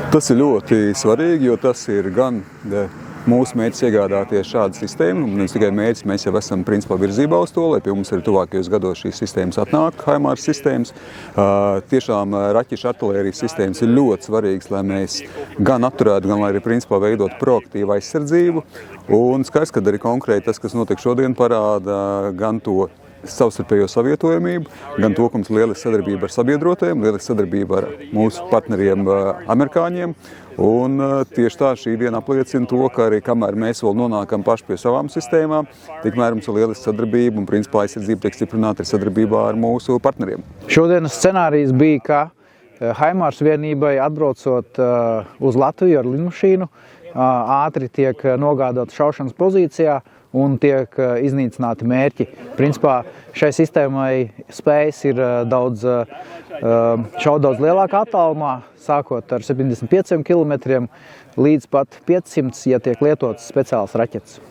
Tas ir ļoti svarīgi, jo tas ir gan mūsu mērķis iegādāties šādu sistēmu. Ne tikai mērķis, mēs jau esam principā virzībā uz to, lai pie mums arī tuvākajos gados šīs sistēmas atnāk, HIMARS sistēmas. Tiešām raķešu artilērijas sistēmas ir ļoti svarīgas, lai mēs gan apturētu, gan arī principā veidot proaktīvu aizsardzību. Un skaidrs, ka arī konkrēti tas, kas notiek šodien, parāda gan to savstarpējo savietojamību, gan to, ka mums ir lieliska sadarbība ar sabiedrotajiem, lieliska sadarbība ar mūsu partneriem amerikāņiem. Un tieši tā šī diena apliecina to, ka arī kamēr mēs vēl nonākam paši pie savām sistēmām, tikmēr mums ir lieliska sadarbība un principā aizsardzība tiek stiprināta ar sadarbībā ar mūsu partneriem. Šodienas scenārijs bija, ka HIMARS vienībai atbraucot uz Latviju ar lidmašīnu, ātri tiek nogādāt šaušanas pozīcijā un tiek iznīcināti mērķi. Principā šai sistēmai spējas ir šaut daudz lielākā attālumā, sākot ar 75 km līdz pat 500, ja tiek lietotas speciālas raķetes.